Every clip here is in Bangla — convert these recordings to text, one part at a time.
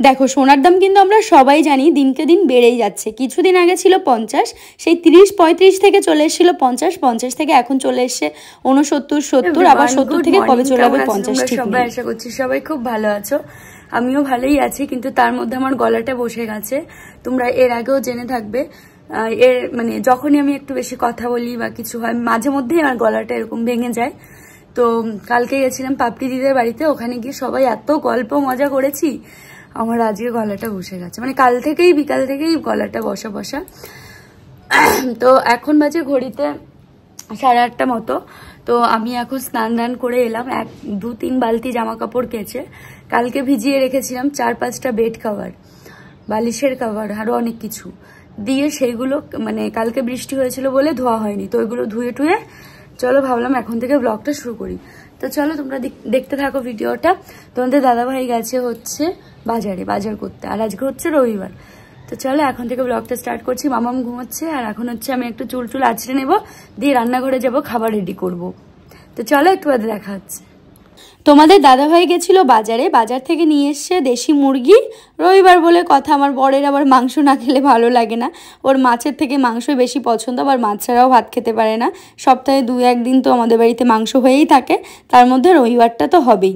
দেখো সোনার দাম কিন্তু আমরা সবাই জানি দিনকে দিন বেড়েই যাচ্ছে। কিছুদিন আগে ছিল 50, সেই 30-35 থেকে চলে এসেছিল 50 থেকে এখন চলে এসছে 69-70, আবার 70 থেকে কবে চলে যাবে 50 ঠিক নেই। সবাই আশা করছি সবাই খুব ভালো আছো, আমিও ভালোই আছি, কিন্তু তার মধ্যে আমার গলাটা বসে গেছে। তোমরা এর আগেও জেনে থাকবে, এর মানে যখনই আমি একটু বেশি কথা বলি বা কিছু হয় মাঝে মধ্যেই আমার গলাটা এরকম ভেঙে যায়। তো কালকে গেছিলাম পাপড়ি দিদের বাড়িতে, ওখানে গিয়ে সবাই এত গল্প মজা করেছি, আমার আজকে গলাটা বসে গেছে, মানে কাল থেকেই বিকাল থেকেই গলাটা বসা বসা। তো এখন বাজে ঘড়িতে 8:30 মতো। তো আমি এখন স্নান দান করে এলাম, 2-3 বালতি জামা কাপড় কেচে কালকে ভিজিয়ে রেখেছিলাম, 4-5টা বেড কভার, বালিশের কভার, আরো অনেক কিছু দিয়ে সেইগুলো মানে কালকে বৃষ্টি হয়েছিল বলে ধোয়া হয়নি, তো ওইগুলো ধুয়ে টুয়ে চলো ভাবলাম এখন থেকে ব্লগটা শুরু করি। তো চলো তোমরা দেখতে থাকো ভিডিওটা। তোমাদের দাদাভাই গেছে হচ্ছে বাজার করতে, আর আজকে হচ্ছে রবিবার। তো চলো এখন থেকে ব্লগটা স্টার্ট করছি। মামাম ঘুমোচ্ছে, আর এখন হচ্ছে আমি একটু চুল আঁচড়ে নেবো, দিয়ে রান্নাঘরে যাব, খাবার রেডি করব। তো চলো একটু বাদে দেখা হচ্ছে। তোমাদের দাদাভাই গেছিল বাজারে, বাজার থেকে নিয়ে এসছে দেশি মুরগি। রবিবার বলে কথা, আমার বরের আবার মাংস না খেলে ভালো লাগে না, ওর মাছের থেকে মাংসই বেশি পছন্দ, আবার মাছ ছাড়াও ভাত খেতে পারে না। সপ্তাহে 2-1 দিন তো আমাদের বাড়িতে মাংস হয়েই থাকে, তার মধ্যে রবিবারটা তো হবেই।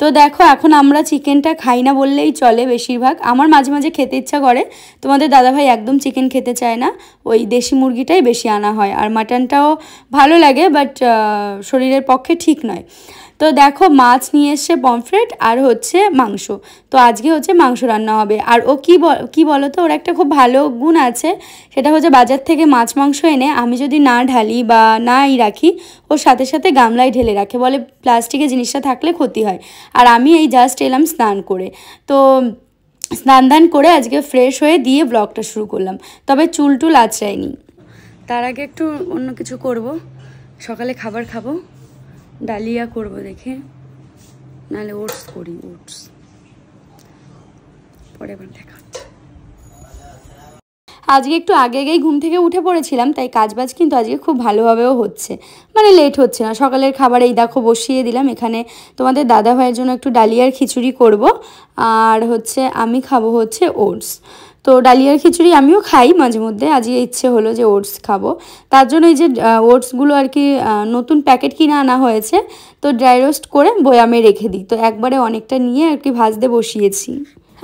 তো দেখো এখন আমরা চিকেনটা খাই না বললেই চলে, বেশিরভাগ আমার মাঝে মাঝে খেতে ইচ্ছা করে। তোমাদের দাদাভাই একদম চিকেন খেতে চায় না, ওই দেশি মুরগিটাই বেশি আনা হয়, আর মাটনটাও ভালো লাগে বাট শরীরের পক্ষে ঠিক নয়। তো দেখো মাছ নিয়ে এসছে, পমফ্রেট আর হচ্ছে মাংস। তো আজকে হচ্ছে মাংস রান্না হবে। আর ও কি বলো তো, ওর একটা খুব ভালো গুণ আছে, সেটা হচ্ছে বাজার থেকে মাছ মাংস এনে আমি যদি না ঢালি বা নাই রাখি, ওর সাথে সাথে গামলায় ঢেলে রাখে, বলে প্লাস্টিকের জিনিসটা থাকলে ক্ষতি হয়। আর আমি এই জাস্ট এলাম স্নান করে, তো স্নান দান করে আজকে ফ্রেশ হয়ে দিয়ে ব্লগটা শুরু করলাম, তবে চুল আঁচড়াইনি। তার আগে একটু অন্য কিছু করব, সকালে খাবার খাবো, ডালিয়া করব দেখে, নাহলে ওটস করি, ওটস পরে আবার দেখা। আজকে একটু আগেই ঘুম থেকে উঠে পড়েছিলাম, তাই কাজবাজ কিন্তু আজকে খুব ভালোভাবেও হচ্ছে, মানে লেট হচ্ছে না। সকালের খাবার এই দেখো বসিয়ে দিলাম, এখানে তোমাদের দাদা ভাইয়ের জন্য একটু ডালিয়ার খিচুড়ি করব, আর হচ্ছে আমি খাবো হচ্ছে ওটস। তো ডালিয়ার খিচুড়ি আমিও খাই মাঝে মধ্যে, আজকে ইচ্ছে হলো যে ওটস খাবো, তার জন্য এই যে ওটসগুলো আর কি নতুন প্যাকেট কিনে আনা হয়েছে, তো ড্রাই রোস্ট করে বয়ামে রেখে দিই, তো একবারে অনেকটা নিয়ে আর কি ভাজতে বসিয়েছি।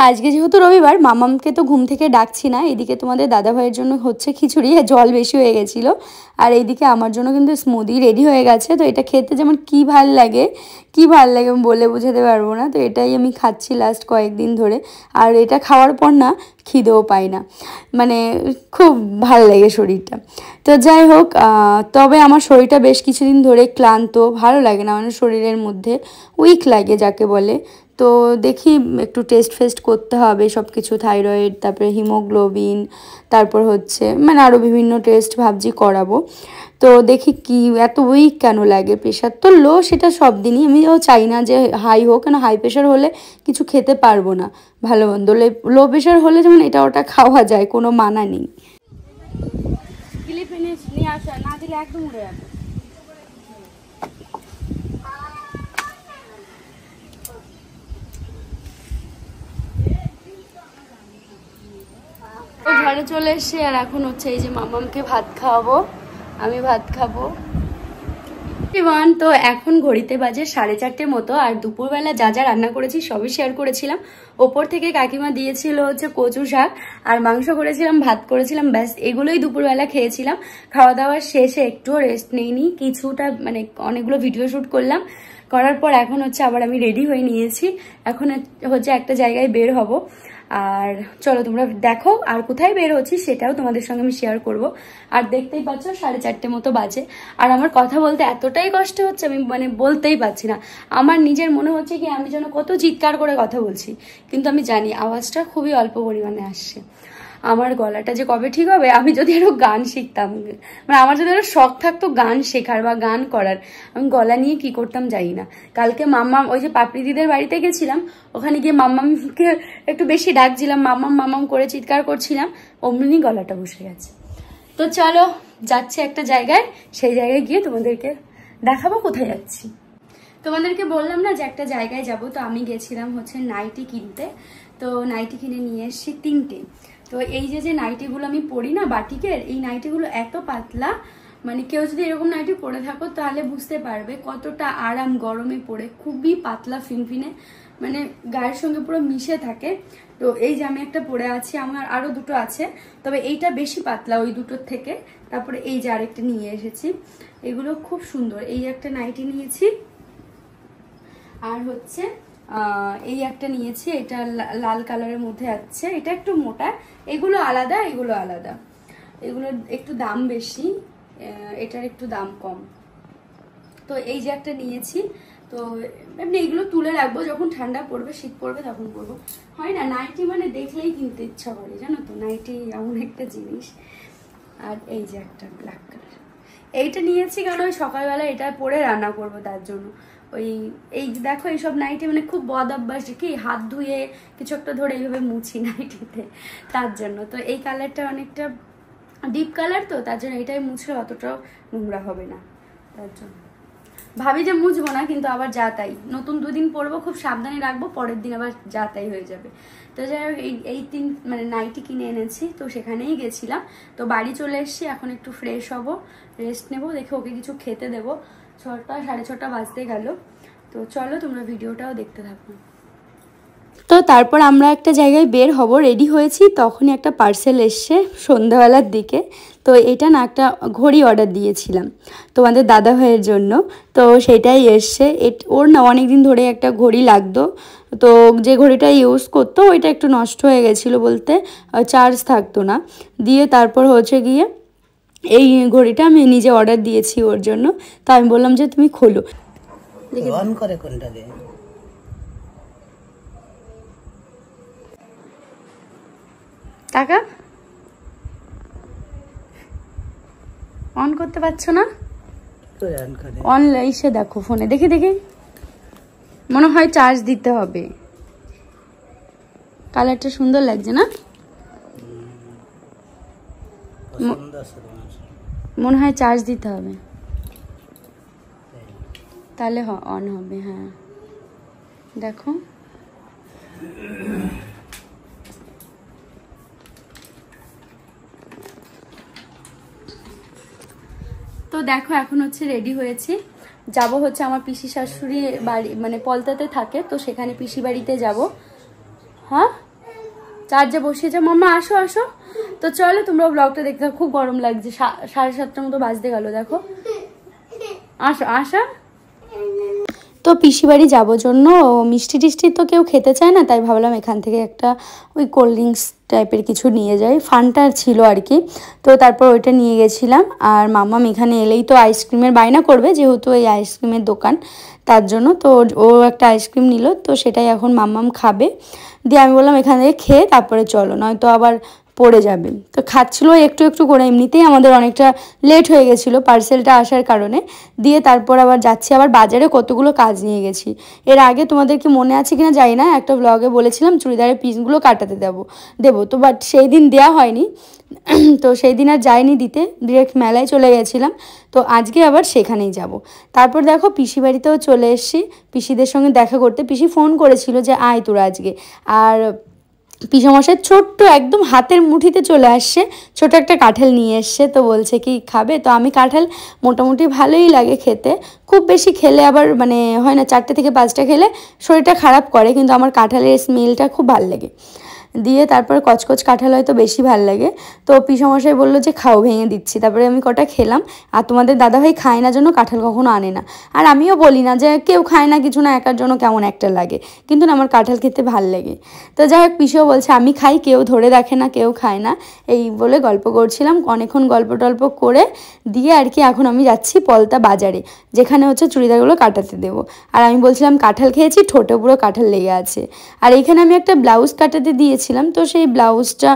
আজকে যেহেতু রবিবার, মামামকে তো ঘুম থেকে ডাকছি না, এদিকে তোমাদের দাদাভাইয়ের জন্য হচ্ছে খিচুড়ি, জল বেশি হয়ে গেছিলো, আর এইদিকে আমার জন্য কিন্তু স্মুদি রেডি হয়ে গেছে। তো এটা খেতে যেমন কি ভাল লাগে আমি বলে বোঝাতে পারবো না। তো এটাই আমি খাচ্ছি লাস্ট কয়েকদিন ধরে, আর এটা খাওয়ার পর না খিদেও পাই না, মানে খুব ভাল লাগে শরীরটা। তো যাই হোক, তবে আমার শরীরটা বেশ কিছুদিন ধরে ক্লান্ত, ভালো লাগে না, মানে শরীরের মধ্যে উইক লাগে যাকে বলে। তো দেখি একটু টেস্ট করতে হবে সব কিছু, থাইরয়েড, তারপরে হিমোগ্লোবিন, তারপর হচ্ছে মানে আরও বিভিন্ন টেস্ট ভাবছি করাবো। তো দেখি কি এত উইক কেন লাগে, প্রেশার তো লো সেটা সব দিনই, আমিও চাই না যে হাই হোক, কেন হাই প্রেশার হলে কিছু খেতে পারবো না, ভালো মন্দ। লো প্রেশার হলে যেমন এটা ওটা খাওয়া যায়, কোনো মানা নেই। ক্লিপ নিয়ে আসা না দিলে একদম উড়ে যাবে। ঘরে চলে এসে আর এখন হচ্ছে এই যে মামামকে ভাত খাওয়াবো, আমি ভাত খাবো। তো এখন ঘড়িতে বাজে 4:30 মতো, আর দুপুরবেলা যা যা রান্না করেছি সবই শেয়ার করেছিলাম। ওপর থেকে কাকিমা দিয়েছিল হচ্ছে কচু শাক, আর মাংস করেছিলাম, ভাত করেছিলাম, ব্যাস এগুলোই দুপুরবেলা খেয়েছিলাম। খাওয়া দাওয়ার শেষে একটুও রেস্ট নেইনি, কিছুটা মানে অনেকগুলো ভিডিও শ্যুট করলাম, করার পর এখন হচ্ছে আবার আমি রেডি হয়ে নিয়েছি, এখন হচ্ছে একটা জায়গায় বের হব। আর চলো তোমরা দেখো, আর কোথায় বের হচ্ছি সেটাও তোমাদের সঙ্গে আমি শেয়ার করব। আর দেখতেই পাচ্ছ 4:30 মতো বাজে, আর আমার কথা বলতে এতটাই কষ্ট হচ্ছে, আমি মানে বলতেই পারছি না। আমার নিজের মনে হচ্ছে কি আমি যেন কত চিৎকার করে কথা বলছি, কিন্তু আমি জানি আওয়াজটা খুবই অল্প পরিমাণে আসছে। আমার গলাটা যে কবে ঠিক হবে, আমি যদি আরো গান শিখতাম, মানে আমার যদি আরো শখ থাকতো গান শেখার বা গান করার, আমি গলা নিয়ে কি করতাম জানি না। কালকে মাম্মাম ওই যে পাপড়ি দিদের বাড়িতে গেছিলাম, ওখানে গিয়ে মাম্মামকে একটু বেশি ডাকছিলাম, মাম্মাম করে চিৎকার করছিলাম, অমনি গলাটা বসে গেছে। তো চলো যাচ্ছি একটা জায়গায়, সেই জায়গায় গিয়ে তোমাদেরকে দেখাবো কোথায় যাচ্ছি। তোমাদেরকে বললাম না যে একটা জায়গায় যাব, তো আমি গেছিলাম হচ্ছে নাইটি কিনতে। তো নাইটি কিনে নিয়ে এসেছি 3টে। তো এই যে নাইটিগুলো আমি পরি না বাটিকের, এই নাইটিগুলো এত পাতলা, মানে কেউ যদি এরকম নাইটি পরে থাকো তাহলে বুঝতে পারবে কতটা আরাম গরমে পরে। খুবই পাতলা ফিনফিনে, মানে গায়ের সঙ্গে পুরো মিশে থাকে। তো এই যে আমি একটা পরে আছি, আমার আরো দুটো আছে, তবে এইটা বেশি পাতলা ওই দুটোর থেকে। তারপরে এই যে আরেকটা নিয়ে এসেছি, এগুলো খুব সুন্দর। এই একটা নাইটি নিয়েছি, আর হচ্ছে এই একটা নিয়েছি, এটা লাল কালারের মধ্যে আছে, এটা একটু মোটা। এগুলো আলাদা, এগুলো আলাদা, এগুলোর একটু দাম বেশি, এটার একটু দাম কম। তো এই যে একটা নিয়েছি, তো এমনি এগুলো তুলে রাখবো, যখন ঠান্ডা পড়বে শীত পড়বে তখন পরবো। হয় না নাইটি মানে দেখলেই কিনতে ইচ্ছা করে, জানো তো, নাইটি এমন একটা জিনিস। আর এই যে একটা ব্ল্যাক কালার, এইটা নিয়েছি কারণ ওই সকালবেলা এটা পরে রান্না করব, তার জন্য। এই দেখো এইসব নাইটি মানে খুব বদ অভ্যাস, কি হাত ধুয়ে কিছু একটা ধরে এইভাবে মুছি নাইটিতে, তার জন্য। তো এই কালারটা অনেকটা ডিপ কালার, তো তার জন্য এটাই মুছলে অতটাও নোংরা হবে না, তার জন্য ভাবি যে মুছবো না, কিন্তু আবার যা তাই। নতুন 2 দিন পরবো, খুব সাবধানে রাখবো, পরের দিন আবার যা তাই হয়ে যাবে। তো যাই হোক এই 3 মানে নাইটি কিনে এনেছি, তো সেখানেই গেছিলাম। তো বাড়ি চলে এসেছি, এখন একটু ফ্রেশ হব, রেস্ট নেবো, দেখে ওকে কিছু খেতে দেবো। 6টা 6:30 বাজতে গেল। তো চলো তোমরা ভিডিওটাও দেখতে থাকো। তো তারপর আমরা একটা জায়গায় বের হব, রেডি হয়েছি, তখনই একটা পার্সেল এসছে সন্ধ্যাবেলার দিকে। তো এটা না একটা ঘড়ি অর্ডার দিয়েছিলাম তোমাদের দাদা ভাইয়ের জন্য, তো সেটাই এসছে। ওর না অনেক দিন ধরে একটা ঘড়ি লাগতো, তো যে ঘড়িটা ইউজ করতো ওইটা একটু নষ্ট হয়ে গেছিলো, বলতে চার্জ থাকতো না। দিয়ে তারপর হচ্ছে গিয়ে এই ঘড়িটা আমি নিজে অর্ডার দিয়েছি ওর জন্য। তো আমি বললাম যে তুমি খোলো, অন করে কোনটা দিয়ে টাকা অন করতে পারছো না? অন এসে দেখো ফোনে, দেখে দেখে মনে হয় চার্জ দিতে হবে। কালারটা সুন্দর লাগছে না? মনে হয় চার্জ দিতে হবে, তাহলে অন হবে। হ্যাঁ দেখো, তো দেখো এখন হচ্ছে রেডি হয়েছি, যাব হচ্ছে আমার পিসি শাশুড়ি বাড়ি, মানে পলতাতে থাকে, তো সেখানে পিসি বাড়িতে যাব। হ্যাঁ চার্জে বসিয়ে যা মাম্মা, আসো আসো। তো চলো তোমরা ব্লগটা দেখতে, খুব গরম লাগছে, 7:30 মতো বাজতে গেল, দেখো। আসো আসো। তো পিসি বাড়ি যাবো জন্য মিষ্টি টিষ্টি তো কেউ খেতে চায় না, তাই ভাবলাম এখান থেকে একটা ওই কোল্ড ড্রিঙ্কস টাইপের কিছু নিয়ে যাই, ফান্টা ছিল আর কি। তো তারপর ওইটা নিয়ে গেছিলাম। আর মাম্মাম এখানে এলেই তো আইসক্রিমের বায়না করবে, যেহেতু এই আইসক্রিমের দোকান, তার জন্য। তো ও একটা আইসক্রিম নিল, তো সেটাই এখন মাম্মাম খাবে। দিয়ে আমি বললাম এখান থেকে খেয়ে তারপরে চলো, নয়তো আবার পড়ে যাবে। তো খাচ্ছিলো একটু একটু করে, এমনিতেই আমাদের অনেকটা লেট হয়ে গেছিলো পার্সেলটা আসার কারণে। দিয়ে তারপর আবার যাচ্ছি, আবার বাজারে কতগুলো কাজ নিয়ে গেছি। এর আগে তোমাদের কি মনে আছে কিনা জানি না, একটা ব্লগে বলেছিলাম চুড়িদারের পিসগুলো কাটাতে দেবো, তো বাট সেই দিন দেওয়া হয়নি। তো সেই দিন আর যাইনি দিতে, ডিরেক্ট মেলায় চলে গেছিলাম। তো আজকে আবার সেখানেই যাব। তারপর দেখো পিসি বাড়িতেও চলে এসেছি, পিসিদের সঙ্গে দেখা করতে। পিসি ফোন করেছিল যে আয় তোরা আজকে। আর পিসমশাই ছোট্ট একদম হাতের মুঠিতে চলে আসছে, ছোট একটা কাঁঠাল নিয়ে এসছে। তো বলছে কি খাবে? তো আমি কাঁঠাল মোটামুটি ভালোই লাগে খেতে, খুব বেশি খেলে আবার মানে হয় না, 4টে থেকে 5টা খেলে শরীরটা খারাপ করে, কিন্তু আমার কাঁঠালের স্মেলটা খুব ভালো লাগে। দিয়ে তারপরে কচকচ কাঁঠাল হয়তো বেশি ভাল লাগে। তো পিসমশাই বললো যে খাও, ভেঙে দিচ্ছি। তারপরে আমি কটা খেলাম। আর তোমাদের দাদাভাই খায় না জন্য কাঁঠাল কখনো আনে না, আর আমিও বলি না যে কেউ খায় না কিছু না, একার জন্য কেমন একটা লাগে, কিন্তু না আমার কাঁঠাল খেতে ভাল লাগে। তো যাই হোক পিসিও বলছে আমি খাই, কেউ ধরে রাখে না, কেউ খায় না, এই বলে গল্প করছিলাম। অনেকক্ষণ গল্প টল্প করে দিয়ে আর কি এখন আমি যাচ্ছি পলতা বাজারে, যেখানে হচ্ছে চুড়িদারগুলো কাটাতে দেবো। আর আমি বলছিলাম কাঁঠাল খেয়েছি, ঠোঁটে পুরো কাঁঠাল লেগে আছে। আর এইখানে আমি একটা ব্লাউজ কাটাতে দিয়েছিলাম, তো সেই ব্লাউজটা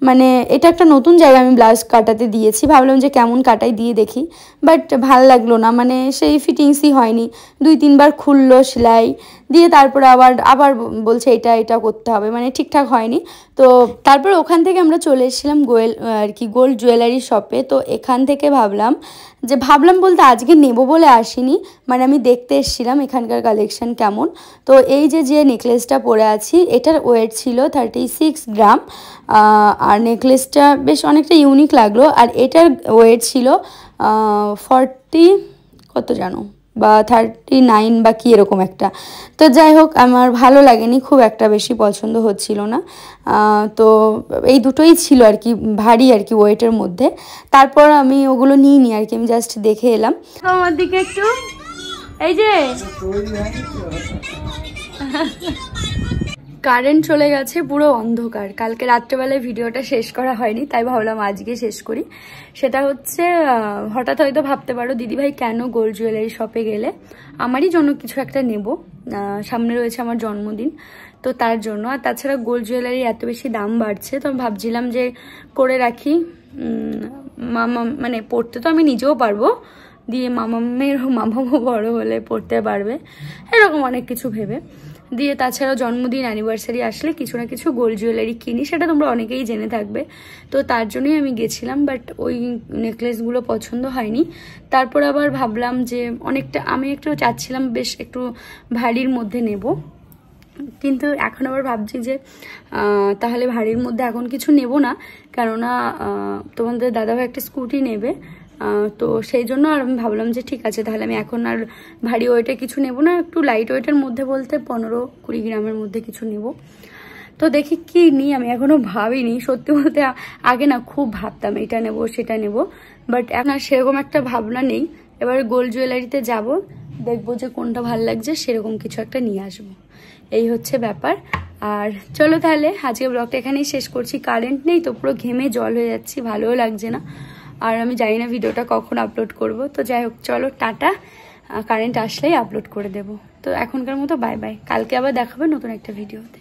মানে এটা একটা নতুন জায়গায় আমি ব্লাউজ কাটাতে দিয়েছি, ভাবলাম যে কেমন কাটাই দিয়ে দেখি, বাট ভাল লাগলো না, মানে সেই ফিটিংসই হয়নি। 2-3 বার খুললো সেলাই, দিয়ে তারপরে আবার বলছে এটা করতে হবে, মানে ঠিকঠাক হয়নি। তো তারপর ওখান থেকে আমরা চলে এসেছিলাম গোল্ড জুয়েলারি শপে। তো এখান থেকে ভাবলাম বলতে আজকে নেব বলে আসিনি, মানে আমি দেখতে এসেছিলাম এখানকার কালেকশন কেমন। তো এই যে নেকলেসটা পরে আছি এটার ওয়েট ছিল 36 গ্রাম, আর নেকলেসটা বেশ অনেকটা ইউনিক লাগলো। আর এটার ওয়েট ছিল 40 কত জানো বা 39 বা কি এরকম একটা। তো যাই হোক আমার ভালো লাগেনি, খুব একটা বেশি পছন্দ হচ্ছিল না। তো এই দুটোই ছিল আর কি ভারী আর কি ওয়েটের মধ্যে। তারপর আমি ওগুলো নিইনি আর কি, আমি জাস্ট দেখে এলাম। আমার দিকে একটু এই যে কারেন্ট চলে গেছে, পুরো অন্ধকার। কালকে রাত্রেবেলায় ভিডিওটা শেষ করা হয়নি, তাই ভাবলাম আজকে শেষ করি। সেটা হচ্ছে হঠাৎ হয়তো ভাবতে পারো দিদিভাই কেন গোল্ড জুয়েলারি শপে গেলে, আমারই জন্য কিছু একটা নেব, সামনে রয়েছে আমার জন্মদিন, তো তার জন্য। আর তাছাড়া গোল্ড জুয়েলারি এত বেশি দাম বাড়ছে, তো আমি ভাবছিলাম যে করে রাখি, মানে পড়তে তো আমি নিজেও পারবো, দিয়ে মামামও বড় হলে পড়তে পারবে, এরকম অনেক কিছু ভেবে দিয়ে। তাছাড়াও জন্মদিন অ্যানিভার্সারি আসলে কিছু না কিছু গোল্ড জুয়েলারি কিনি, সেটা তোমরা অনেকেই জেনে থাকবে। তো তার জন্যই আমি গেছিলাম, বাট ওই নেকলেসগুলো পছন্দ হয়নি। তারপর আবার ভাবলাম যে আমি একটু চাচ্ছিলাম বেশ একটু ভারীর মধ্যে নেব, কিন্তু এখন আবার ভাবছি যে তাহলে ভারীর মধ্যে এখন কিছু নেব না, কেননা তোমাদের দাদাভাই একটা স্কুটি নেবে, তো সেই জন্য আর আমি ভাবলাম যে ঠিক আছে তাহলে আমি এখন আর ভারী ওয়েটে কিছু নেব না, একটু লাইট ওয়েটের মধ্যে বলতে 15-20 গ্রামের মধ্যে কিছু নেব। তো দেখি কি নিই, আমি এখনো ভাবিনি সত্যি বলতে। আগে না খুব ভাবতাম এটা নেব সেটা নেব, বাট এখন আর সেরকম একটা ভাবনা নেই। এবার গোল্ড জুয়েলারিতে যাব, দেখবো যে কোনটা ভালো লাগছে, সেরকম কিছু একটা নিয়ে আসবো, এই হচ্ছে ব্যাপার। আর চলো তাহলে আজকে ব্লগটা এখানেই শেষ করছি। কারেন্ট নেই তো পুরো ঘেমে জল হয়ে যাচ্ছি, ভালোও লাগছে না, আর আমি জানি না ভিডিওটা কখন আপলোড করব। তো যাই হোক চলো টাটা, কারেন্ট আসলেই আপলোড করে দেব। তো এখনকার মতো বাই বাই, কালকে আবার দেখাবে নতুন একটা ভিডিওতে।